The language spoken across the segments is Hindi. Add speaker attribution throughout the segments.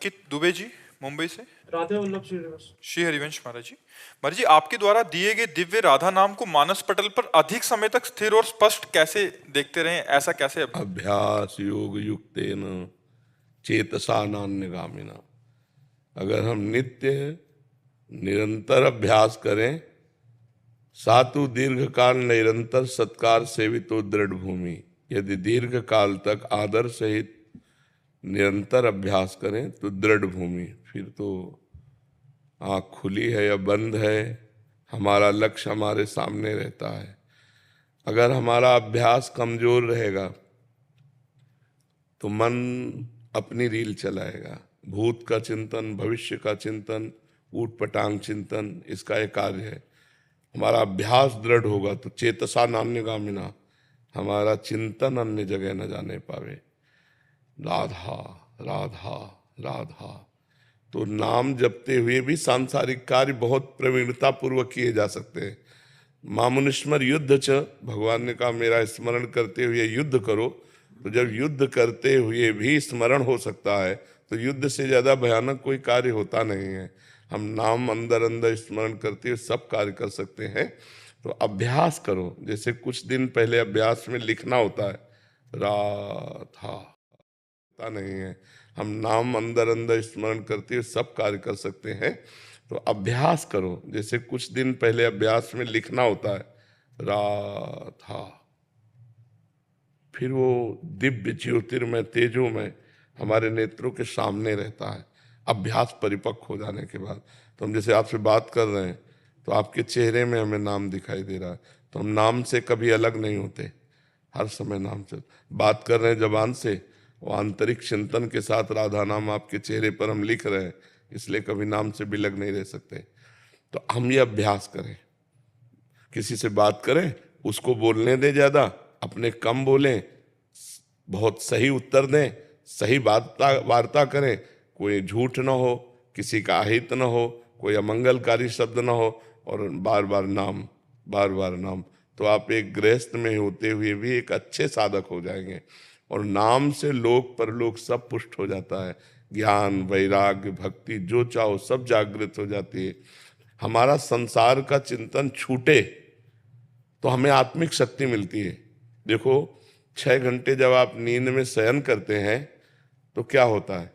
Speaker 1: अंकित दुबे जी, मुंबई से।
Speaker 2: राधे वल्लभ श्रीनिवास।
Speaker 1: श्री हरिवंश महाराज जी। महाराज जी, आपके द्वारा दिए गए दिव्य राधा नाम को मानस पटल पर अधिक समय तक स्थिर और स्पष्ट कैसे देखते रहें, ऐसा कैसे
Speaker 3: अभ्यास योग युक्तेन चेतसा नान्यगामिना। अगर हम नित्य निरंतर अभ्यास करें, सातु दीर्घ काल निरंतर सत्कार सेवितो दृढ़ भूमि। यदि दीर्घ काल तक आदर सहित निरंतर अभ्यास करें तो दृढ़ भूमि, फिर तो आँख खुली है या बंद है, हमारा लक्ष्य हमारे सामने रहता है। अगर हमारा अभ्यास कमजोर रहेगा तो मन अपनी रील चलाएगा। भूत का चिंतन, भविष्य का चिंतन, ऊट पटांग चिंतन, इसका एक कार्य है। हमारा अभ्यास दृढ़ होगा तो चेतसा नान्यगामिना, हमारा चिंतन अन्य जगह न जाने पावे। राधा राधा राधा। तो नाम जपते हुए भी सांसारिक कार्य बहुत प्रवीणता पूर्वक किए जा सकते हैं। मामुनिस्मर युद्ध च, भगवान ने कहा मेरा स्मरण करते हुए युद्ध करो। तो जब युद्ध करते हुए भी स्मरण हो सकता है तो युद्ध से ज्यादा भयानक कोई कार्य होता नहीं है। हम नाम अंदर अंदर स्मरण करते हुए सब कार्य कर सकते हैं। तो अभ्यास करो। जैसे कुछ दिन पहले अभ्यास में लिखना होता है, राधा होता नहीं है। हम नाम अंदर अंदर स्मरण करते हुए सब कार्य कर सकते हैं। तो अभ्यास करो। जैसे कुछ दिन पहले अभ्यास में लिखना होता है, राधा, फिर वो दिव्य ज्योतिर्मय तेजोमय हमारे नेत्रों के सामने रहता है अभ्यास परिपक्व हो जाने के बाद। तो हम जैसे आपसे बात कर रहे हैं तो आपके चेहरे में हमें नाम दिखाई दे रहा है, तो हम नाम से कभी अलग नहीं होते, हर समय नाम से बात कर रहे हैं जबान से, वो आंतरिक चिंतन के साथ राधा नाम आपके चेहरे पर हम लिख रहे हैं, इसलिए कभी नाम से बिलग नहीं रह सकते। तो हम ये अभ्यास करें। किसी से बात करें, उसको बोलने दें ज्यादा, अपने कम बोलें, बहुत सही उत्तर दें, सही वार्ता करें, कोई झूठ ना हो, किसी का अहित ना हो, कोई अमंगलकारी शब्द ना हो, और बार बार नाम, बार बार नाम। तो आप एक गृहस्थ में होते हुए भी एक अच्छे साधक हो जाएंगे। और नाम से लोक परलोक सब पुष्ट हो जाता है। ज्ञान, वैराग्य, भक्ति जो चाहो सब जागृत हो जाती है। हमारा संसार का चिंतन छूटे तो हमें आत्मिक शक्ति मिलती है। देखो 6 घंटे जब आप नींद में शयन करते हैं तो क्या होता है,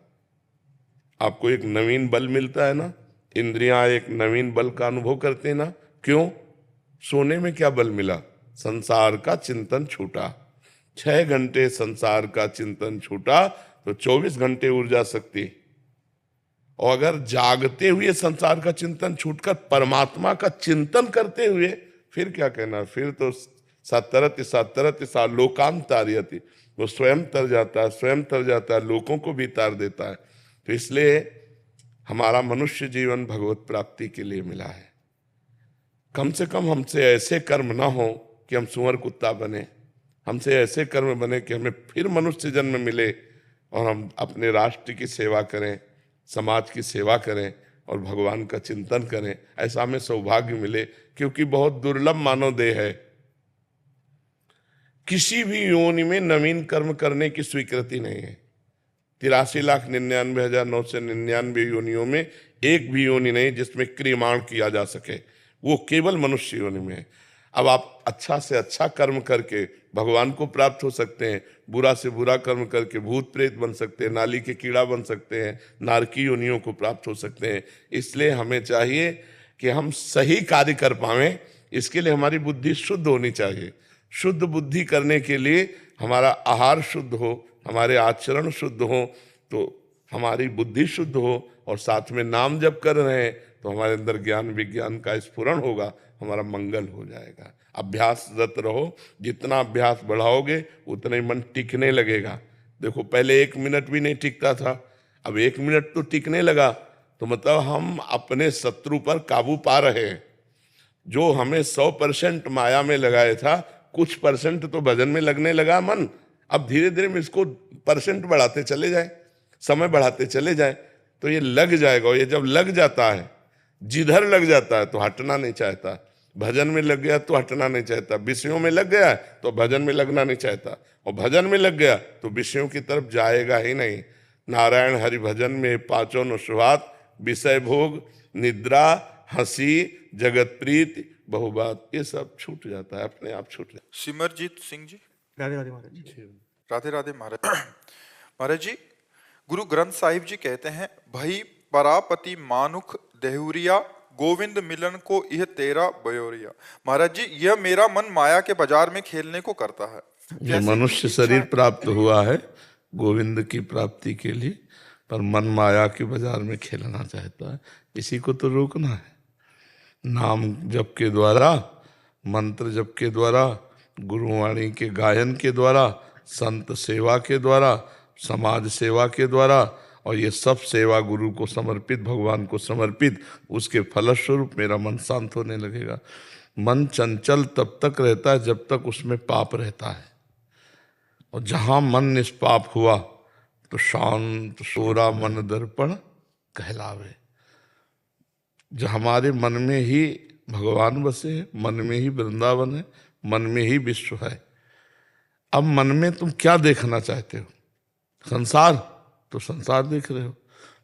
Speaker 3: आपको एक नवीन बल मिलता है ना, इंद्रियां एक नवीन बल का अनुभव करते हैं ना। क्यों? सोने में क्या बल मिला? संसार का चिंतन छूटा। 6 घंटे संसार का चिंतन छूटा तो 24 घंटे ऊर्जा शक्ति। और अगर जागते हुए संसार का चिंतन छूटकर परमात्मा का चिंतन करते हुए, फिर क्या कहना, फिर तो सतरति सतरति सा लोकांत तारयति, वो स्वयं तर जाता है, स्वयं तर जाता है, लोगों को भी तार देता है। तो इसलिए हमारा मनुष्य जीवन भगवत प्राप्ति के लिए मिला है। कम से कम हमसे ऐसे कर्म ना हो कि हम सुअर कुत्ता बने, हमसे ऐसे कर्म बने कि हमें फिर मनुष्य जन्म मिले और हम अपने राष्ट्र की सेवा करें, समाज की सेवा करें और भगवान का चिंतन करें। ऐसा हमें सौभाग्य मिले, क्योंकि बहुत दुर्लभ मानव देह है। किसी भी योनि में नवीन कर्म करने की स्वीकृति नहीं है। 83,99,999 योनियों में एक भी योनि नहीं जिसमें क्रियमाण किया जा सके, वो केवल मनुष्य योनि में है। अब आप अच्छा से अच्छा कर्म करके भगवान को प्राप्त हो सकते हैं, बुरा से बुरा कर्म करके भूत प्रेत बन सकते हैं, नाली के कीड़ा बन सकते हैं, नारकी योनियों को प्राप्त हो सकते हैं। इसलिए हमें चाहिए कि हम सही कार्य कर पाएं, इसके लिए हमारी बुद्धि शुद्ध होनी चाहिए। शुद्ध बुद्धि करने के लिए हमारा आहार शुद्ध हो, हमारे आचरण शुद्ध हो, तो हमारी बुद्धि शुद्ध हो, और साथ में नाम जप कर रहे हैं तो हमारे अंदर ज्ञान विज्ञान का स्फुरण होगा, हमारा मंगल हो जाएगा। अभ्यासरत रहो, जितना अभ्यास बढ़ाओगे उतना ही मन टिकने लगेगा। देखो पहले 1 मिनट भी नहीं टिकता था, अब 1 मिनट तो टिकने लगा, तो मतलब हम अपने शत्रु पर काबू पा रहे हैं। जो हमें 100% माया में लगाया था, कुछ परसेंट तो भजन में लगने लगा मन। अब धीरे धीरे में इसको परसेंट बढ़ाते चले जाए, समय बढ़ाते चले जाए, तो ये लग जाएगा। और ये जब लग जाता है, जिधर लग जाता है तो हटना नहीं चाहता। भजन में लग गया तो हटना नहीं चाहता, विषयों में लग गया तो भजन में लगना नहीं चाहता, और भजन में लग गया तो विषयों की तरफ जाएगा ही नहीं। नारायण हरि भजन में पांचों न सुहात, विषय भोग, निद्रा, हंसी, जगत प्रीति, बहुबात, ये सब छूट जाता है, अपने आप छूट जाता
Speaker 1: सिमरजीत सिंह जी।
Speaker 2: राधे राधे महाराज जी।
Speaker 3: है।
Speaker 1: राधे राधे महाराज। महाराज जी, गुरु ग्रंथ साहिब जी कहते हैं, भई परापति मानुख देहुरिया, गोविंद मिलन को यह तेरा बयोरिया। महाराज जी, यह मेरा मन माया के बाजार में खेलने को करता है।
Speaker 3: ये
Speaker 1: जैसे
Speaker 3: मनुष्य
Speaker 1: कि
Speaker 3: शरीर
Speaker 1: इच्छा-
Speaker 3: प्राप्त हुआ है गोविंद की प्राप्ति के लिए, पर मन माया के बाजार में खेलना चाहता है। इसी को तो रोकना है। नाम जप के द्वारा, मंत्र जप के द्वारा, गुरुवाणी के गायन के द्वारा, संत सेवा के द्वारा, समाज सेवा के द्वारा, और ये सब सेवा गुरु को समर्पित, भगवान को समर्पित, उसके फलस्वरूप मेरा मन शांत होने लगेगा। मन चंचल तब तक रहता है जब तक उसमें पाप रहता है, और जहां मन निष्पाप हुआ तो शांत सोरा मन दर्पण कहलावे। जो हमारे मन में ही भगवान बसे हैं, मन में ही वृंदावन है, मन में ही विश्व है। अब मन में तुम क्या देखना चाहते हो? संसार, तो संसार देख रहे हो।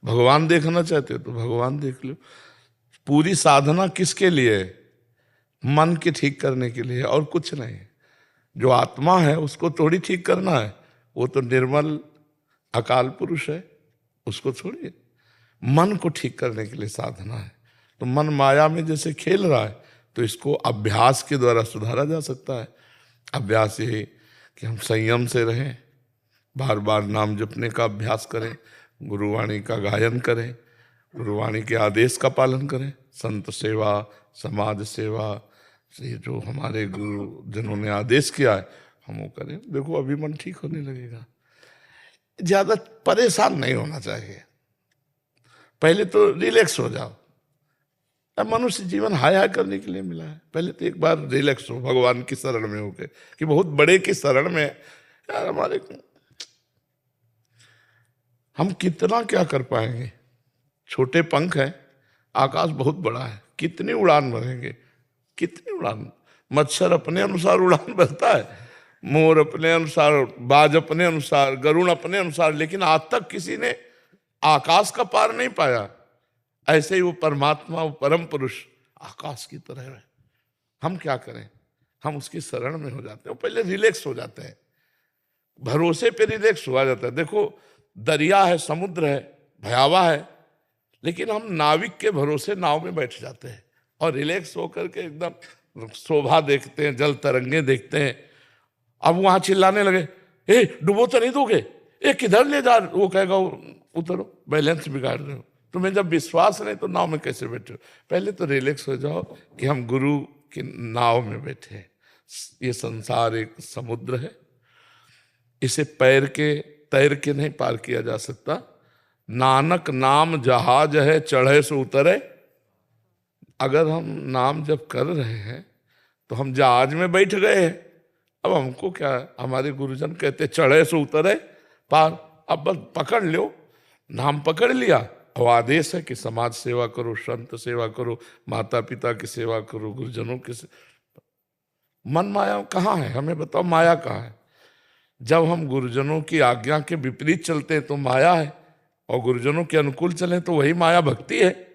Speaker 3: भगवान देखना चाहते हो तो भगवान देख लो। पूरी साधना किसके लिए है? मन के ठीक करने के लिए, और कुछ नहीं। जो आत्मा है उसको थोड़ी ठीक करना है, वो तो निर्मल अकाल पुरुष है, उसको छोड़िए। मन को ठीक करने के लिए साधना है। तो मन माया में जैसे खेल रहा है, तो इसको अभ्यास के द्वारा सुधारा जा सकता है। अभ्यास ये कि हम संयम से रहें, बार बार नाम जपने का अभ्यास करें, गुरुवाणी का गायन करें, गुरुवाणी के आदेश का पालन करें, संत सेवा, समाज सेवा, ये जो हमारे गुरुजनों ने आदेश किया है हम वो करें। देखो अभी मन ठीक होने लगेगा। ज्यादा परेशान नहीं होना चाहिए। पहले तो रिलैक्स हो जाओ। अब मनुष्य जीवन हाय हाय करने के लिए मिला है। पहले तो एक बार रिलैक्स हो भगवान की शरण में होके, कि बहुत बड़े की शरण में यार हमारे, हम कितना क्या कर पाएंगे? छोटे पंख हैं, आकाश बहुत बड़ा है, कितनी उड़ान भरेंगे, कितनी उड़ान। मच्छर अपने अनुसार उड़ान भरता है, मोर अपने अनुसार, बाज अपने अनुसार, गरुड़ अपने अनुसार, लेकिन आज तक किसी ने आकाश का पार नहीं पाया। ऐसे ही वो परमात्मा, वो परम पुरुष आकाश की तरह है। हम क्या करें? हम उसकी शरण में हो जाते हैं, पहले रिलैक्स हो जाते हैं, भरोसे पे रिलैक्स हुआ जाता है। देखो दरिया है, समुद्र है, भयावह है, लेकिन हम नाविक के भरोसे नाव में बैठ जाते हैं और रिलैक्स होकर के एकदम शोभा देखते हैं, जल तरंगे देखते हैं। अब वहां चिल्लाने लगे, ए डुबो तो नहीं दोगे, ए किधर ले जा, वो कहेगा उतरो, बैलेंस बिगाड़ रहे हो। तुम्हें जब विश्वास नहीं तो नाव में कैसे बैठे हो? पहले तो रिलैक्स हो जाओ कि हम गुरु की नाव में बैठे हैं। ये संसार एक समुद्र है, इसे तैर के नहीं पार किया जा सकता। नानक नाम जहाज है, चढ़े सो उतरे। अगर हम नाम जब कर रहे हैं तो हम जहाज में बैठ गए हैं। अब हमको क्या है? हमारे गुरुजन कहते चढ़े सो उतरे पार। अब बस पकड़ लो, नाम पकड़ लिया, और आदेश है कि समाज सेवा करो, संत सेवा करो, माता पिता की सेवा करो, गुरुजनों की मन माया कहाँ है? हमें बताओ, माया कहाँ है? जब हम गुरुजनों की आज्ञा के विपरीत चलते हैं तो माया है, और गुरुजनों के अनुकूल चलें तो वही माया भक्ति है।